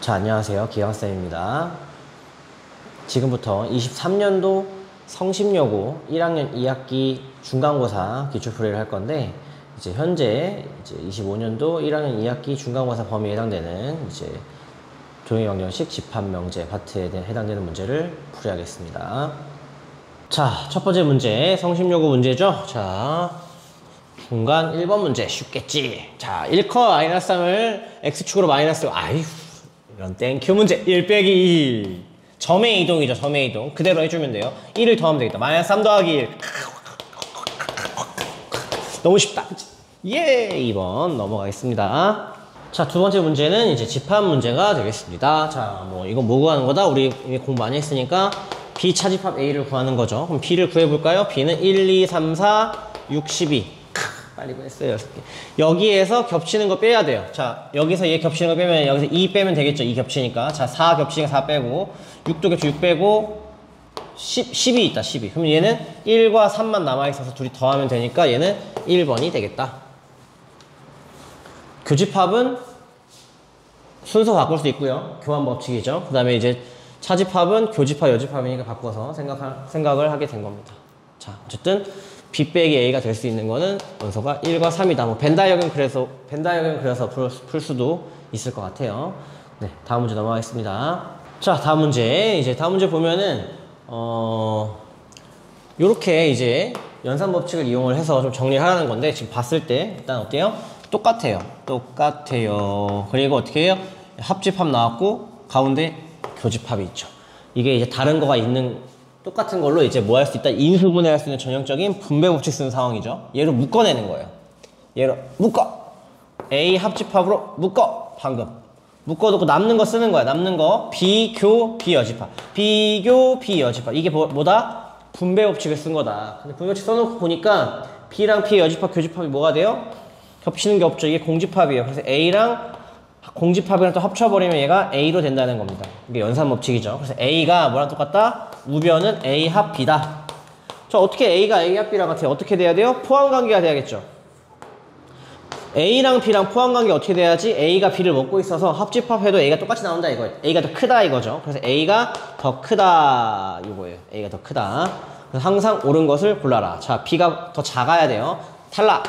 자, 안녕하세요. 기광쌤입니다. 지금부터 23년도 성심여고 1학년 2학기 중간고사 기출풀이를 할 건데, 이제 현재 25년도 1학년 2학기 중간고사 범위에 해당되는 종이방정식 집합명제 파트에 해당되는 문제를 풀이하겠습니다. 자, 첫 번째 문제, 성심여고 문제죠. 자, 중간 1번 문제 쉽겠지. 자, 1,-3을 x축으로 마이너스, 아휴, 이런 땡큐 문제. 1 빼기 2. 점의 이동이죠. 점의 이동. 그대로 해주면 돼요. 1을 더하면 되겠다. 마이너스 3 더하기 1. 너무 쉽다. 예! 2번 넘어가겠습니다. 자, 두 번째 문제는 이제 집합 문제가 되겠습니다. 자, 이거 뭐 구하는 거다? 우리 이미 공부 많이 했으니까 B 차집합 A를 구하는 거죠. 그럼 B를 구해볼까요? B는 1, 2, 3, 4, 6, 12. 빨리 구했어요. 여기에서 겹치는 거 빼야 돼요. 자, 여기서 얘 겹치는 거 빼면 여기서 2 빼면 되겠죠. 2 겹치니까. 자, 4 겹치니까 4 빼고 6도 겹치고 6 빼고 10이 있다. 12. 그럼 얘는 1과 3만 남아있어서 둘이 더하면 되니까 얘는 1번이 되겠다. 교집합은 순서 바꿀 수 있고요. 교환 법칙이죠. 그 다음에 이제 차집합은 교집합, 여집합이니까 바꿔서 생각을 하게 된 겁니다. 자, 어쨌든 B 빼기 A가 될 수 있는 거는 원소가 1과 3이다. 벤다이어그램 그려서 풀 수도 있을 것 같아요. 네, 다음 문제 넘어가겠습니다. 자, 다음 문제 보면은 요렇게 이제 연산 법칙을 이용을 해서 좀 정리를 하라는 건데, 지금 봤을 때 일단 어때요? 똑같아요. 그리고 어떻게 해요? 합집합 나왔고 가운데 교집합이 있죠. 이게 이제 다른 거가 있는 똑같은 걸로 이제 뭐 할 수 있다? 인수분해할 수 있는 전형적인 분배 법칙 쓰는 상황이죠. 얘를 묶어내는 거예요. 얘를 묶어. A 합집합으로 묶어. 방금 묶어놓고 남는 거 쓰는 거야. 남는 거 비교 비여집합. 비교 비여집합. 이게 뭐다? 분배 법칙을 쓴 거다. 근데 분배 법칙 써놓고 보니까 B랑 P 여집합 교집합이 뭐가 돼요? 겹치는 게 없죠. 이게 공집합이에요. 그래서 A랑 공집합이랑 또 합쳐버리면 얘가 A로 된다는 겁니다. 이게 연산 법칙이죠. 그래서 A가 뭐랑 똑같다? 우변은 A 합 B다. 자, 어떻게 A가 A 합 B랑 같아요? 어떻게 돼야 돼요? 포함관계가 돼야겠죠. A랑 B랑 포함관계 어떻게 돼야지? A가 B를 먹고 있어서 합집합해도 A가 똑같이 나온다 이거예요. A가 더 크다 이거죠. 그래서 A가 더 크다 이거예요. A가 더 크다. 그래서 항상 옳은 것을 골라라. 자, B가 더 작아야 돼요. 탈락.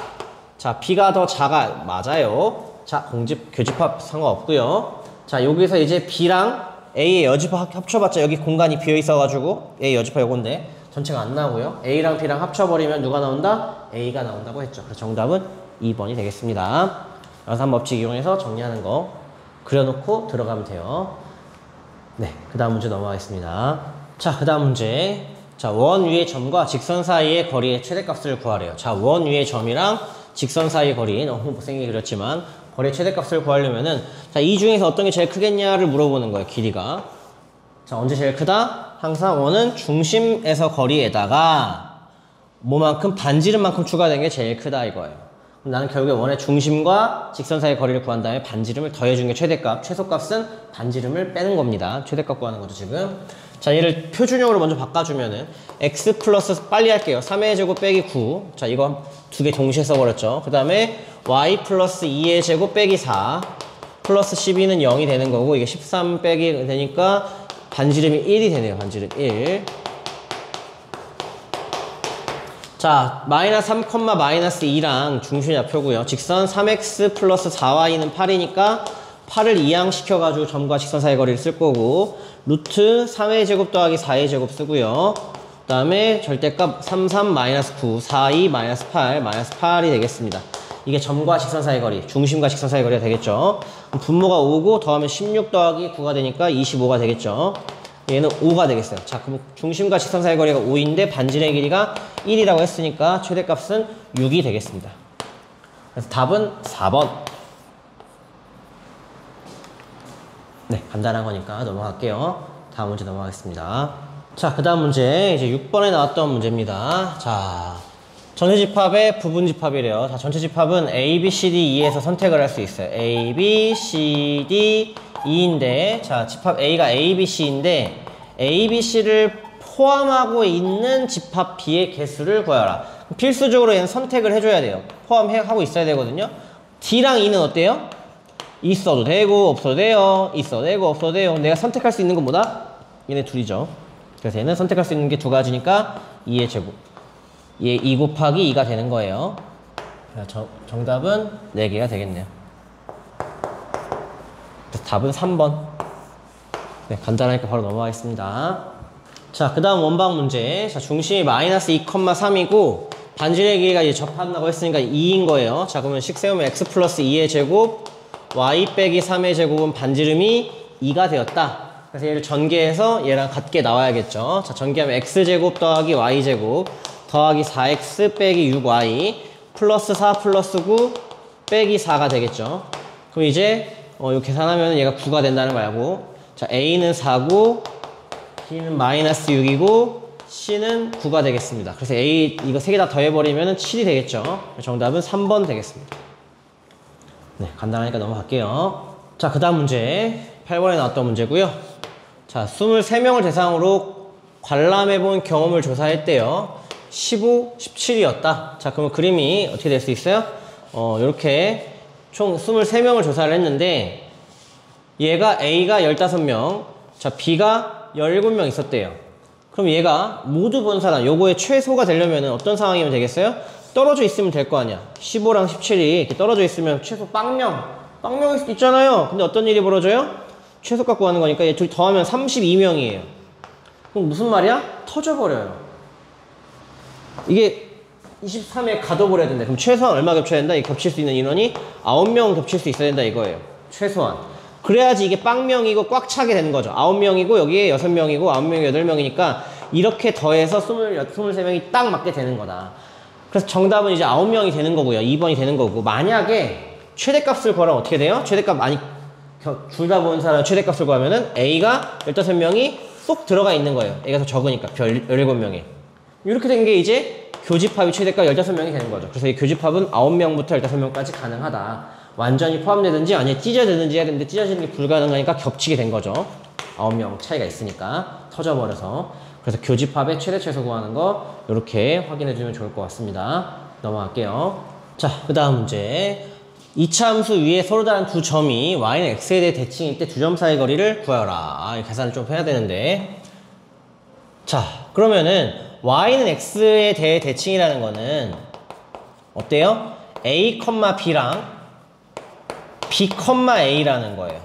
자, B가 더 작아. 맞아요. 자, 교집합 상관없고요. 자, 여기서 이제 B랑 A의 여집합 합쳐봤자 여기 공간이 비어있어가지고 A 여집합 요건데 전체가 안 나오고요. A랑 B랑 합쳐버리면 누가 나온다? A가 나온다고 했죠. 그래서 정답은 2번이 되겠습니다. 연산 법칙 이용해서 정리하는 거 그려놓고 들어가면 돼요. 네, 그 다음 문제 넘어가겠습니다. 자, 그 다음 문제. 자, 원 위의 점과 직선 사이의 거리의 최대값을 구하래요. 자, 원 위의 점이랑 직선 사이의 거리, 너무 못생기게 그렸지만 거리의 최대값을 구하려면은, 자, 이 중에서 어떤 게 제일 크겠냐를 물어보는 거예요. 길이가. 자, 언제 제일 크다? 항상 원은 중심에서 거리에다가 뭐만큼 반지름만큼 추가된 게 제일 크다 이거예요. 그럼 나는 결국에 원의 중심과 직선 사이의 거리를 구한 다음에 반지름을 더해준 게 최대값, 최소값은 반지름을 빼는 겁니다. 최대값 구하는 거죠 지금. 자, 얘를 표준형으로 먼저 바꿔주면은 x 플러스, 빨리 할게요. 3의 제곱 빼기 9. 자, 이거 두 개 동시에 써버렸죠. 그 다음에 y 플러스 2의 제곱 빼기 4 플러스 12는 0이 되는 거고, 이게 13 빼기 되니까 반지름이 1이 되네요. 반지름 1. 자, 마이너스 3, 마이너스 2랑 중심좌표고요. 직선 3x 플러스 4y는 8이니까 8을 이항시켜가지고 점과 직선 사이의 거리를 쓸 거고, 루트 3의 제곱 더하기 4의 제곱 쓰고요. 그 다음에 절대값 3, 마이너스 9, 4, 2, 마이너스 8, 마이너스 8이 되겠습니다. 이게 점과 직선 사이의 거리, 중심과 직선 사이의 거리가 되겠죠. 분모가 5고 더하면 16 더하기 9가 되니까 25가 되겠죠. 얘는 5가 되겠어요. 자, 그럼 중심과 직선 사이의 거리가 5인데 반지름의 길이가 1이라고 했으니까 최대값은 6이 되겠습니다. 그래서 답은 4번. 네, 간단한 거니까 넘어갈게요. 다음 문제 넘어가겠습니다. 자, 그 다음 문제, 이제 6번에 나왔던 문제입니다. 자, 전체 집합의 부분 집합이래요. 자, 전체 집합은 A, B, C, D, E에서 선택을 할 수 있어요. A, B, C, D, E인데, 자, 집합 A가 A, B, C인데, A, B, C를 포함하고 있는 집합 B의 개수를 구하라. 필수적으로 얘는 선택을 해줘야 돼요. 포함하고 있어야 되거든요. D랑 E는 어때요? 있어도 되고 없어도 돼요. 있어도 되고 없어도 돼요. 내가 선택할 수 있는 건 뭐다? 얘네 둘이죠. 그래서 얘는 선택할 수 있는 게 두 가지니까 2의 제곱. 얘 2 곱하기 2가 되는 거예요. 정답은 4개가 되겠네요. 그래서 답은 3번. 네, 간단하니까 바로 넘어가겠습니다. 자, 그 다음 원방 문제. 자, 중심이 마이너스 2,3이고 반지름의 길이가 이제 접한다고 했으니까 2인 거예요. 자, 그러면 식 세우면 x 플러스 2의 제곱 y 빼기 3의 제곱은 반지름이 2가 되었다. 그래서 얘를 전개해서 얘랑 같게 나와야겠죠. 자, 전개하면 x제곱 더하기 y제곱 더하기 4x 빼기 6y 플러스 4 플러스 9 빼기 4가 되겠죠. 그럼 이제 이거 계산하면 얘가 9가 된다는 거고, 자, a는 4고 b는 마이너스 6이고 c는 9가 되겠습니다. 그래서 a 이거 세 개 다 더해버리면 7이 되겠죠. 정답은 3번 되겠습니다. 네, 간단하니까 넘어갈게요. 자, 그 다음 문제 8번에 나왔던 문제고요. 자, 23명을 대상으로 관람해본 경험을 조사했대요. 15, 17이었다. 자, 그러면 그림이 어떻게 될 수 있어요? 이렇게 총 23명을 조사를 했는데 얘가 A가 15명, 자, B가 17명 있었대요. 그럼 얘가 모두 본 사람, 요거의 최소가 되려면 어떤 상황이면 되겠어요? 떨어져 있으면 될 거 아니야. 15랑 17이 이렇게 떨어져 있으면 최소 빵명일 수도 있잖아요. 근데 어떤 일이 벌어져요? 최소 갖고 가는 거니까 얘 둘이 더하면 32명이에요. 그럼 무슨 말이야? 터져버려요. 이게 23에 가둬버려야 된다. 그럼 최소한 얼마 겹쳐야 된다? 이 겹칠 수 있는 인원이 9명 겹칠 수 있어야 된다 이거예요. 최소한. 그래야지 이게 빵명이고 꽉 차게 되는 거죠. 9명이고 여기에 6명이고 9명이 8명이니까 이렇게 더해서 23명이 딱 맞게 되는 거다. 그래서 정답은 이제 9명이 되는 거고요. 2번이 되는 거고, 만약에 최대값을 구하면 어떻게 돼요? 최대값 많이 둘 다 본 사람 최대값을 구하면은 A가 15명이 쏙 들어가 있는 거예요. A가 더 적으니까 17명이. 이렇게 된 게 이제 교집합이 최대값 15명이 되는 거죠. 그래서 이 교집합은 9명부터 15명까지 가능하다. 완전히 포함되든지 아니면 찢어지든지 해야 되는데 찢어지는 게 불가능하니까 겹치게 된 거죠. 9명 차이가 있으니까 터져버려서. 그래서 교집합의 최대 최소 구하는 거 이렇게 확인해 주면 좋을 것 같습니다. 넘어갈게요. 자, 그 다음 문제. 이차 함수 위에 서로 다른 두 점이 y는 x에 대해 대칭일 때 두 점 사이 거리를 구하여라. 계산을 좀 해야 되는데, 자, 그러면은 y는 x에 대해 대칭이라는 거는 어때요? a, b랑 b, a라는 거예요.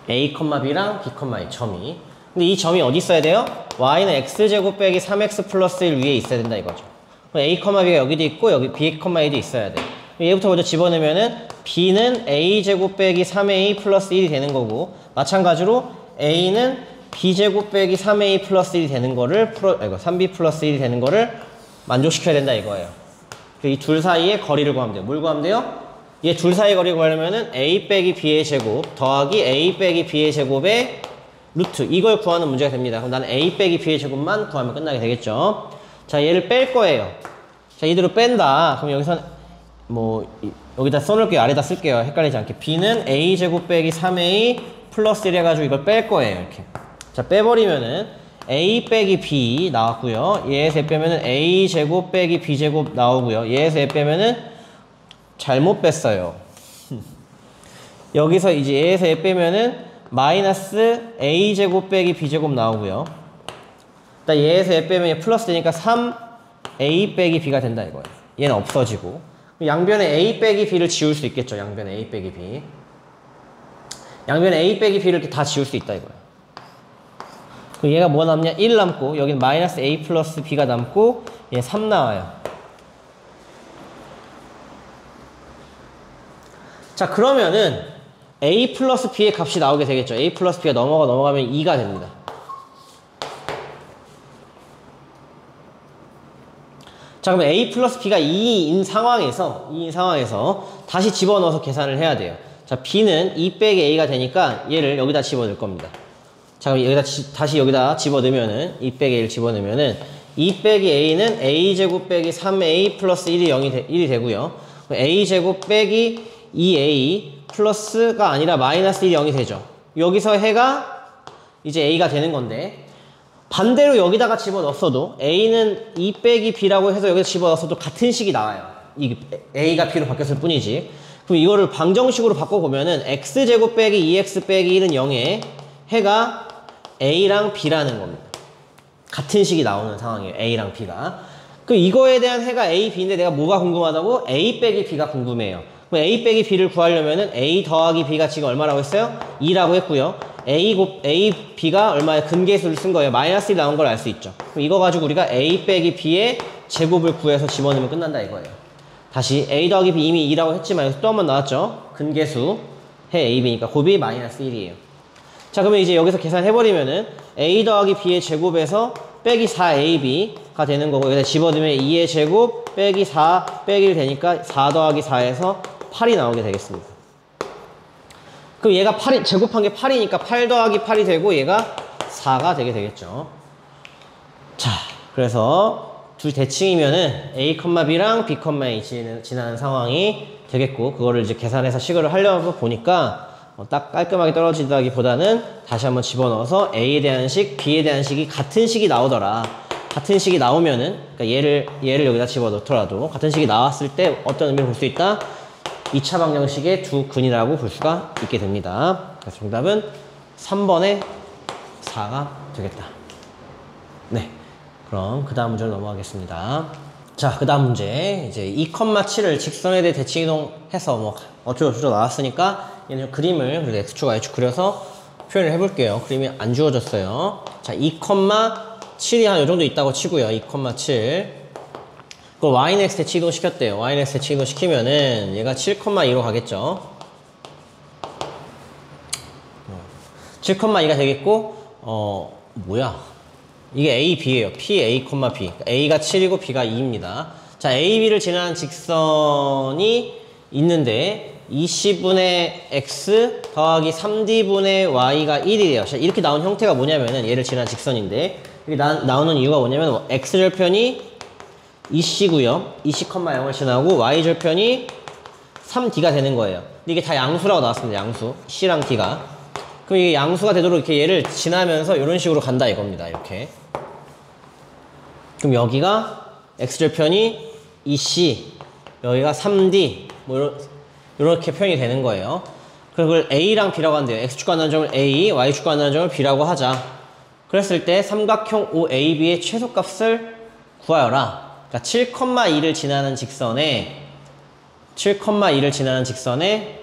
a, b랑 b, a 점이. 근데 이 점이 어디 있어야 돼요? y는 x제곱 빼기 3x 플러스 1 위에 있어야 된다 이거죠. 그럼 a, b가 여기도 있고 여기 b, a도 있어야 돼. 얘부터 먼저 집어넣으면은 b는 a제곱 빼기 3a 플러스 1이 되는 거고, 마찬가지로 a는 b제곱 빼기 3a 플러스 1이 되는 거를 3b 플러스 1이 되는 거를 만족시켜야 된다 이거예요. 이 둘 사이의 거리를 구하면 돼요. 뭘 구하면 돼요? 얘 둘 사이 거리 구하려면은 a 빼기 b의 제곱 더하기 a 빼기 b의 제곱의 루트, 이걸 구하는 문제가 됩니다. 그럼 나는 a 빼기 b의 제곱만 구하면 끝나게 되겠죠. 자, 얘를 뺄 거예요. 자, 이대로 뺀다. 그럼 여기서 여기다 써놓을게요. 아래다 쓸게요. 헷갈리지 않게. b는 a제곱 빼기 3a 플러스 1 해가지고 이걸 뺄 거예요. 이렇게. 자, 빼버리면은 a 빼기 b 나왔고요. 얘에서 빼면은 a제곱 빼기 b제곱 나오고요. 얘에서 빼면은 잘못 뺐어요. 여기서 이제 얘에서 빼면은 마이너스 a제곱 빼기 b제곱 나오고요. 얘에서 빼면 플러스 되니까 3a 빼기 b가 된다 이거예요. 얘는 없어지고. 양변에 a 빼기 b를 지울 수 있겠죠. 양변에 a 빼기 b. 양변에 a 빼기 b를 이렇게 다 지울 수 있다 이거예요. 그럼 얘가 뭐 남냐? 1 남고, 여기는 마이너스 a 플러스 b가 남고, 얘 3 나와요. 자, 그러면은 a 플러스 b의 값이 나오게 되겠죠. a 플러스 b가 넘어가면 2가 됩니다. 자, 그러면 a 플러스 b가 2인 상황에서 다시 집어넣어서 계산을 해야 돼요. 자, b는 2 빼기 a가 되니까 얘를 여기다 집어넣을 겁니다. 자, 그럼 다시 여기다 집어넣으면은 2 빼기 a를 집어넣으면은 2 빼기 a는 a제곱 빼기 3a 플러스 1이 되고요. a제곱 빼기 2a 플러스가 아니라 마이너스 1이 0이 되죠. 여기서 해가 이제 a가 되는 건데, 반대로 여기다가 집어넣었어도 a는 2 빼기 b라고 해서 여기서 집어넣었어도 같은 식이 나와요. 이 a가 b로 바뀌었을 뿐이지. 그럼 이거를 방정식으로 바꿔보면은 x제곱 빼기 2x 빼기 1은 0에 해가 a랑 b라는 겁니다. 같은 식이 나오는 상황이에요. a랑 b가. 그럼 이거에 대한 해가 a, b인데 내가 뭐가 궁금하다고? a 빼기 b가 궁금해요. 그럼 a 빼기 b를 구하려면은 a 더하기 b가 지금 얼마라고 했어요? 2라고 했고요. a, b가 얼마의 근계수를 쓴 거예요. 마이너스 1 나온 걸 알 수 있죠. 그럼 이거 가지고 우리가 a 빼기 b의 제곱을 구해서 집어넣으면 끝난다 이거예요. 다시 a 더하기 b 이미 2라고 했지만 여기서 또 한 번 나왔죠. 근계수 해 a, b니까 곱이 마이너스 1이에요. 자, 그러면 이제 여기서 계산해버리면은 a 더하기 b의 제곱에서 빼기 4ab가 되는 거고 여기다 집어넣으면 2의 제곱 빼기 4 빼기 1 되니까 4 더하기 4에서 8이 나오게 되겠습니다. 그럼 얘가 8이, 제곱한 게 8이니까 8 더하기 8이 되고 얘가 4가 되게 되겠죠. 자, 그래서 둘 대칭이면은 a, b랑 b, a 지나는 상황이 되겠고 그거를 이제 계산해서 식을 하려고 보니까 딱 깔끔하게 떨어지다기보다는 다시 한번 집어넣어서 a에 대한 식, b에 대한 식이 같은 식이 나오더라. 같은 식이 나오면은 그러니까 얘를 여기다 집어넣더라도 같은 식이 나왔을 때 어떤 의미를 볼 수 있다? 2차 방정식의 두 근이라고 볼 수가 있게 됩니다. 그래서 정답은 3번의 4가 되겠다. 네, 그럼 그 다음 문제로 넘어가겠습니다. 자, 그 다음 문제 이제 2,7을 직선에 대해 대칭이동해서 뭐 어쩌고저쩌고 나왔으니까 얘는 그림을 그래도 x축과 y축 그려서 표현을 해볼게요. 그림이 안 주어졌어요. 자, 2,7이 한 요 정도 있다고 치고요. 2,7 그걸 y는 x 대칭이동 시켰대요. y는 x 대칭이동 시키면은 얘가 7,2로 가겠죠. 7,2가 되겠고 뭐야 이게 a, b예요. p, a, b a가 7이고 b가 2입니다. 자, a, b를 지나는 직선이 있는데 20분의 x 더하기 3d분의 y가 1이래요. 자, 이렇게 나온 형태가 뭐냐면은 얘를 지나는 직선인데 이렇게 나오는 이유가 뭐냐면 x절편이 2c고요. 2c,0을 지나고 y절편이 3d가 되는 거예요. 근데 이게 다 양수라고 나왔습니다. 양수. c랑 d가. 그럼 이게 양수가 되도록 이렇게 얘를 지나면서 이런 식으로 간다 이겁니다. 이렇게. 그럼 여기가 x절편이 2c, 여기가 3d, 뭐 이렇게 표현이 되는 거예요. 그걸 a랑 b라고 한대요. x축 관하는 점을 a, y축 관하는 점을 b라고 하자. 그랬을 때 삼각형 OAB의 최소값을 구하여라. 그러니까 7,2를 지나는 직선에 7,2를 지나는 직선에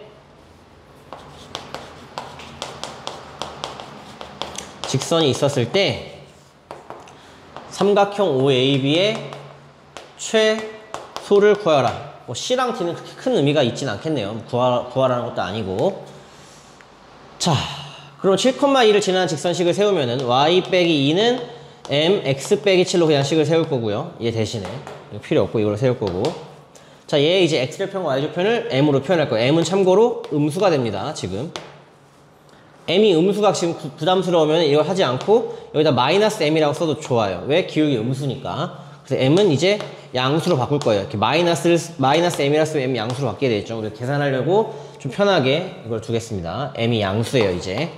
직선이 있었을 때 삼각형 OAB의 최소를 구하여라. 뭐 C랑 D는 그렇게 큰 의미가 있진 않겠네요. 구하라는 것도 아니고. 자, 그럼 7,2를 지나는 직선식을 세우면은 y 빼기 2는 mx 빼기 7로 그냥 식을 세울 거고요. 얘 대신에. 이거 필요 없고 이걸로 세울 거고. 자, 얘 이제 x절편과 y절편을 m으로 표현할 거예요. m은 참고로 음수가 됩니다. 지금. m이 음수가 지금 부담스러우면 이걸 하지 않고 여기다 마이너스 m이라고 써도 좋아요. 왜? 기울기 음수니까. 그래서 m은 이제 양수로 바꿀 거예요. 이렇게 마이너스 m이라서 m 양수로 바뀌게 되겠죠. 우리가 계산하려고 좀 편하게 이걸 두겠습니다. m이 양수예요, 이제.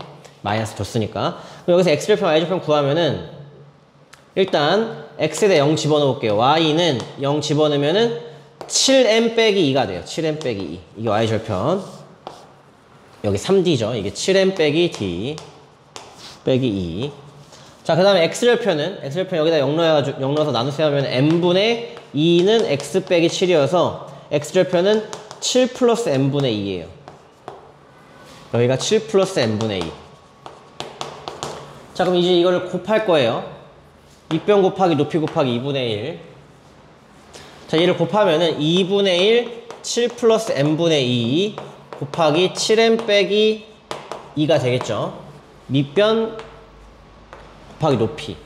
마이너스 줬으니까. 그럼 여기서 x절편, y절편 구하면은 일단 x에 대해 0 집어넣어 볼게요. y는 0 집어넣으면은 7m 빼기 2가 돼요. 7m 빼기 2. 이게 y절편. 여기 3d죠. 이게 7m 빼기 d 빼기 2. 자, 그 다음에 x절편은 여기다 0 넣어서 나누세요 하면 m분의 2는 x 빼기 7이어서 x절편은 7 플러스 m분의 2예요. 여기가 7 플러스 m분의 2. 자, 그럼 이제 이거를 곱할 거예요. 밑변 곱하기 높이 곱하기 2분의 1. 자, 얘를 곱하면은 2분의 1, 7 플러스 m분의 2 곱하기 7m 빼기 2가 되겠죠. 밑변 곱하기 높이.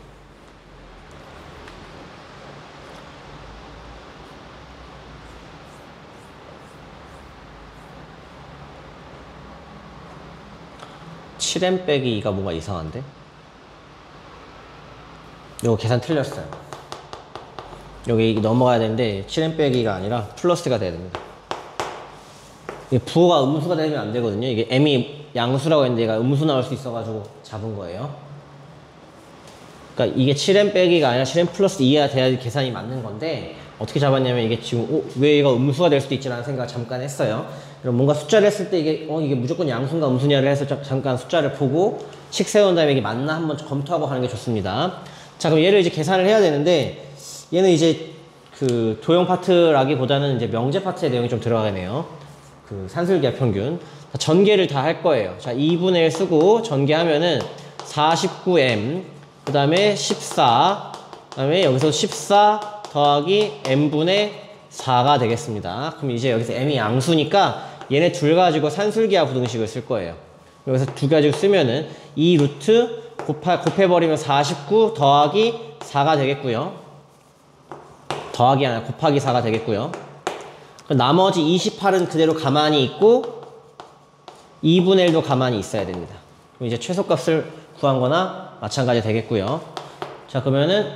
(7m 빼기 2가) 뭔가 이상한데? 이거 계산 틀렸어요. 여기 넘어가야 되는데 7m 빼기가 아니라 플러스가 돼야 됩니다. 이게 부호가 음수가 되면 안 되거든요. 이게 m이 양수라고 했는데 얘가 음수 나올 수 있어가지고 잡은 거예요. 그러니까 이게 7m 빼기가 아니라 7m 플러스 2가 돼야 계산이 맞는 건데 어떻게 잡았냐면 이게 지금 왜 얘가 음수가 될 수도 있지라는 생각을 잠깐 했어요. 뭔가 숫자를 했을 때 이게 무조건 양수인가 음수냐를 해서 잠깐 숫자를 보고 식 세운 다음에 이게 맞나 한번 검토하고 가는 게 좋습니다. 자, 그럼 얘를 이제 계산을 해야 되는데 얘는 이제 그 도형 파트라기보다는 이제 명제 파트의 내용이 좀 들어가네요. 그 산술기하 평균. 전개를 다 할 거예요. 자, 2분의 1 쓰고 전개하면은 49m, 그 다음에 14, 그 다음에 여기서 14 더하기 m분의 4가 되겠습니다. 그럼 이제 여기서 m이 양수니까 얘네 둘 가지고 산술기하 부등식을 쓸 거예요. 여기서 두 가지고 쓰면은 2 루트 곱해버리면 49 더하기 4가 되겠고요. 더하기 아니라 곱하기 4가 되겠고요. 나머지 28은 그대로 가만히 있고 2분의 1도 가만히 있어야 됩니다. 그럼 이제 최소값을 구한 거나 마찬가지 되겠고요. 자, 그러면은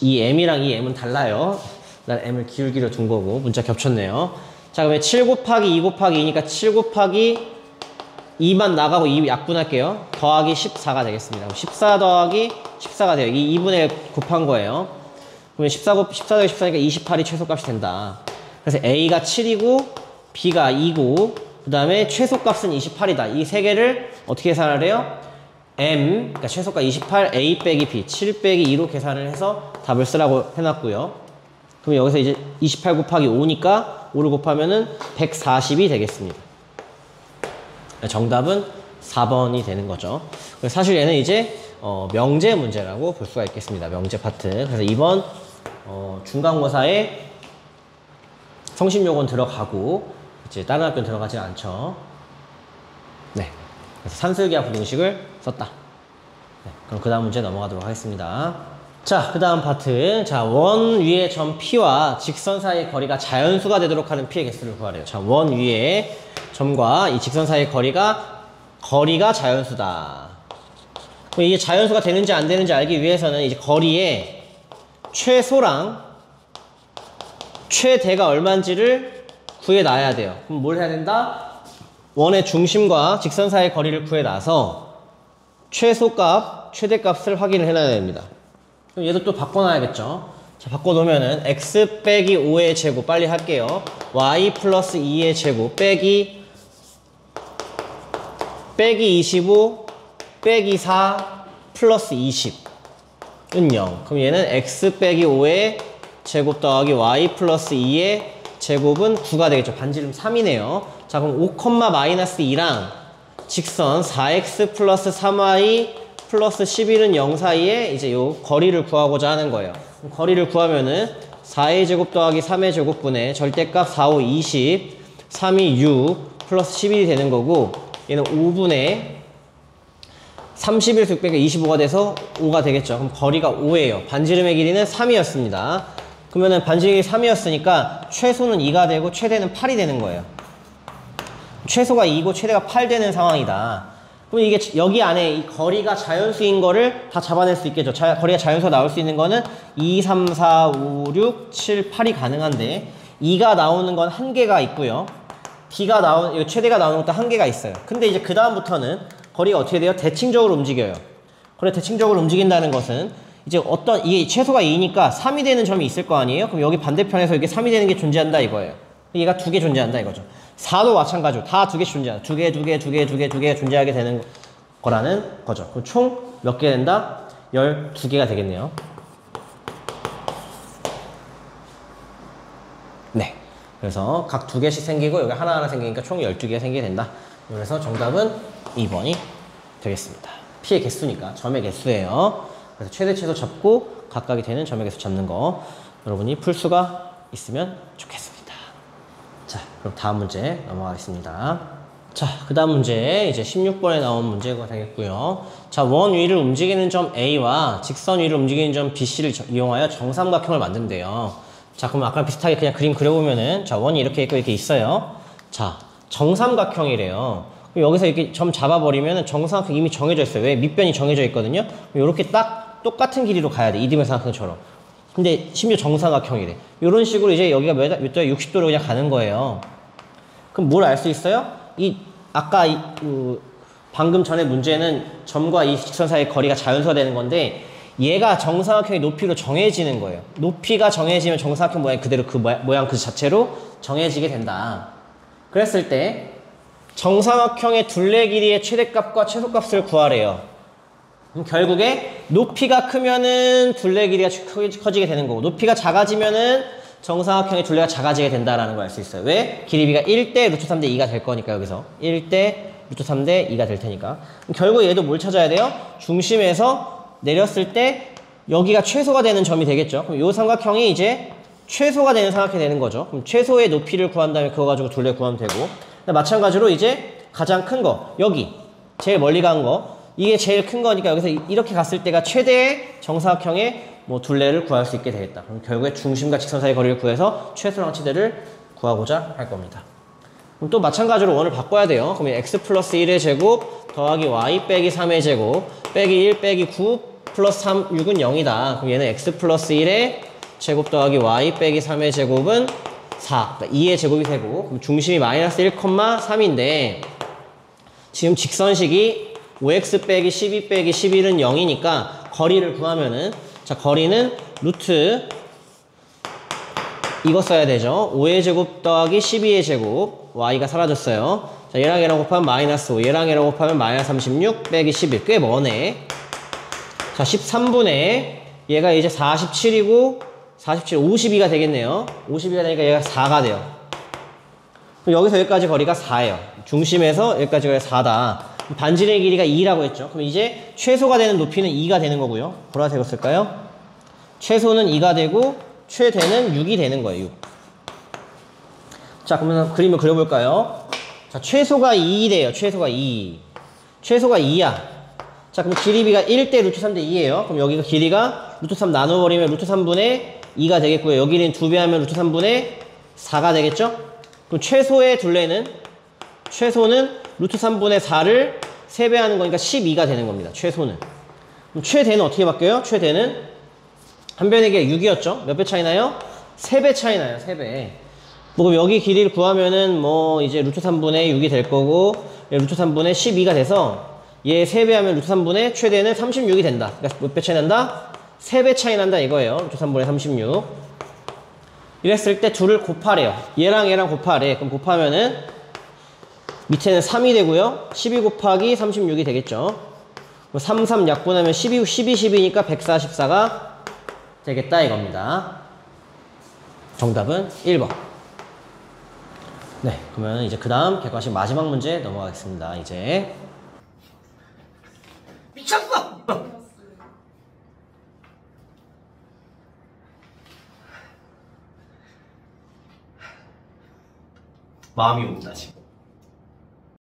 이 m이랑 이 m은 달라요. 난 m을 기울기로 둔 거고 문자 겹쳤네요. 자, 그러면 7 곱하기 2 곱하기 2니까 7 곱하기 2만 나가고 2 약분할게요. 더하기 14가 되겠습니다. 그럼 14 더하기 14가 돼요. 이 2분의 1 곱한 거예요. 그러면 14 더하기 14니까 28이 최소값이 된다. 그래서 A가 7이고 B가 2고 그 다음에 최소값은 28이다. 이 세 개를 어떻게 계산을 해요? M, 그러니까 최소값 28, A 빼기 B, 7 빼기 2로 계산을 해서 답을 쓰라고 해놨고요. 그럼 여기서 이제 28 곱하기 5니까 5를 곱하면은 140이 되겠습니다. 정답은 4번이 되는 거죠. 사실 얘는 이제 명제 문제라고 볼 수가 있겠습니다. 명제 파트. 그래서 이번 중간고사에 성심요건 들어가고 이제 다른 학교는 들어가지 않죠. 네. 그래서 산술기하 부등식을 썼다. 네. 그럼 그 다음 문제 넘어가도록 하겠습니다. 자, 그 다음 파트. 자, 원 위의 점 P와 직선 사이의 거리가 자연수가 되도록 하는 P의 개수를 구하래요. 자, 원 위의 점과 이 직선 사이의 거리가 자연수다. 그럼 이게 자연수가 되는지 안 되는지 알기 위해서는 이제 거리의 최소랑 최대가 얼마인지를 구해놔야 돼요. 그럼 뭘 해야 된다? 원의 중심과 직선 사이의 거리를 구해놔서 최소값, 최대값을 확인을 해놔야 됩니다. 그럼 얘도 또 바꿔놔야겠죠. 자, 바꿔놓으면은 x 빼기 5의 제곱 빨리 할게요. y 플러스 2의 제곱 빼기 25 빼기 4 플러스 20은 0. 그럼 얘는 x 빼기 5의 제곱 더하기 y 플러스 2의 제곱은 9가 되겠죠. 반지름 3이네요. 자, 그럼 5, 마이너스 2랑 직선 4x 플러스 3y 플러스 11은 0 사이에 이제 요 거리를 구하고자 하는 거예요. 그럼 거리를 구하면은 4의 제곱 더하기 3의 제곱분의 절대값 4, 5, 20, 3이 6 플러스 11이 되는 거고 얘는 5분의 31수 빼기 25가 돼서 5가 되겠죠. 그럼 거리가 5예요. 반지름의 길이는 3이었습니다. 그러면은 반지름이 3이었으니까 최소는 2가 되고 최대는 8이 되는 거예요. 최소가 2고 최대가 8 되는 상황이다. 그럼 이게 여기 안에 이 거리가 자연수인 거를 다 잡아낼 수 있겠죠. 거리가 자연수가 나올 수 있는 거는 2, 3, 4, 5, 6, 7, 8이 가능한데 2가 나오는 건 한계가 있고요. 최대가 나오는 것도 한계가 있어요. 근데 이제 그 다음부터는 거리가 어떻게 돼요? 대칭적으로 움직여요. 그래, 대칭적으로 움직인다는 것은 이제 이게 최소가 2니까 3이 되는 점이 있을 거 아니에요? 그럼 여기 반대편에서 이게 3이 되는 게 존재한다 이거예요. 얘가 2개 존재한다 이거죠. 4도 마찬가지로 다 2개씩 존재한다. 2개 존재하게 되는 거라는 거죠. 그럼 총 몇 개 된다? 12개가 되겠네요. 네. 그래서 각 2개씩 생기고 여기 하나하나 생기니까 총 12개가 생기게 된다. 그래서 정답은 2번이 되겠습니다. P의 개수니까 점의 개수예요. 그래서 최대 최소 잡고 각각이 되는 점의 개수 잡는 거 여러분이 풀 수가 있으면 좋겠습니다. 자, 그럼 다음 문제 넘어가겠습니다. 자, 그 다음 문제 이제 16번에 나온 문제가 되겠고요. 자, 원 위를 움직이는 점 A와 직선 위를 움직이는 점 BC를 이용하여 정삼각형을 만든대요. 자, 그럼 아까 비슷하게 그냥 그림 그려보면은 자, 원이 이렇게 있고 이렇게 있어요. 자, 정삼각형이래요. 그럼 여기서 이렇게 점 잡아버리면은 정삼각형 이미 정해져 있어요. 왜? 밑변이 정해져 있거든요. 이렇게 딱 똑같은 길이로 가야 돼. 이등변삼각형처럼. 근데 심지어 정삼각형이래. 이런 식으로 이제 여기가 몇 도야? 60도로 그냥 가는 거예요. 그럼 뭘 알 수 있어요? 아까 방금 전에 문제는 점과 이 직선 사이의 거리가 자연수가 되는 건데 얘가 정삼각형의 높이로 정해지는 거예요. 높이가 정해지면 정삼각형 모양이 그대로 그 모양 그 자체로 정해지게 된다. 그랬을 때 정사각형의 둘레 길이의 최대값과 최소값을 구하래요. 그럼 결국에 높이가 크면은 둘레 길이가 커지게 되는 거고, 높이가 작아지면은 정사각형의 둘레가 작아지게 된다라는 걸 알 수 있어요. 왜? 길이비가 1대 루트 3대 2가 될 거니까, 여기서 1대 루트 3대 2가 될 테니까. 그럼 결국 얘도 뭘 찾아야 돼요? 중심에서 내렸을 때 여기가 최소가 되는 점이 되겠죠. 그럼 이 삼각형이 이제 최소가 되는 삼각형이 되는 거죠. 그럼 최소의 높이를 구한 다음에 그거 가지고 둘레 구하면 되고, 마찬가지로 이제 가장 큰 거, 여기 제일 멀리 간 거, 이게 제일 큰 거니까 여기서 이렇게 갔을 때가 최대의 정사각형의 뭐 둘레를 구할 수 있게 되겠다. 그럼 결국에 중심과 직선 사이 거리를 구해서 최소랑 치대를 구하고자 할 겁니다. 그럼 또 마찬가지로 원을 바꿔야 돼요. 그럼 x 플러스 1의 제곱 더하기 y 빼기 3의 제곱 빼기 1 빼기 9 플러스 3, 6은 0이다. 그럼 얘는 x 플러스 1의 제곱 더하기 y 빼기 3의 제곱은 4. 그러니까 2의 제곱이 되고, 그럼 중심이 마이너스 1,3인데 지금 직선식이 5x 빼기 12 빼기 11은 0이니까 거리를 구하면은, 자, 거리는 루트 이거 써야 되죠. 5의 제곱 더하기 12의 제곱, y가 사라졌어요. 자, 얘랑 얘랑 곱하면 마이너스 5, 얘랑 얘랑 곱하면 마이너스 36 빼기 11. 꽤 머네. 자, 13분의 얘가 이제 47이고 47, 52가 되겠네요. 52가 되니까 얘가 4가 돼요. 그럼 여기서 여기까지 거리가 4예요. 중심에서 여기까지 거리가 4다. 반지름의 길이가 2라고 했죠. 그럼 이제 최소가 되는 높이는 2가 되는 거고요. 보라색으로 쓸까요? 최소는 2가 되고 최대는 6이 되는 거예요. 6. 자, 그러면 그림을 그려볼까요? 자, 최소가 2래요. 최소가 2. 최소가 2야. 자, 그럼 길이비가 1대 루트 3대 2예요. 그럼 여기가 길이가 루트 3 나눠버리면 루트 3분의 2가 되겠고요. 여기는 2배 하면 루트 3분의 4가 되겠죠? 그럼 최소의 둘레는, 최소는 루트 3분의 4를 3배 하는 거니까 12가 되는 겁니다. 최소는. 그럼 최대는 어떻게 바뀌어요? 최대는 한 변의 길이가 6이었죠? 몇 배 차이 나요? 3배 차이 나요. 3배. 뭐 여기 길이를 구하면은 뭐 이제 루트 3분의 6이 될 거고, 루트 3분의 12가 돼서 얘 3배 하면 루트 3분의 최대는 36이 된다. 그러니까 몇 배 차이 난다? 3배 차이 난다 이거예요. 루트 3분의 36. 이랬을 때 둘을 곱하래요. 얘랑 얘랑 곱하래. 그럼 곱하면은 밑에는 3이 되고요. 12 곱하기 36이 되겠죠. 3, 3 약분하면 12, 10이니까 144가 되겠다 이겁니다. 정답은 1번. 네, 그러면 이제 그 다음 객관식 마지막 문제 넘어가겠습니다. 이제 미쳤어! 마음이 옵니다 지금.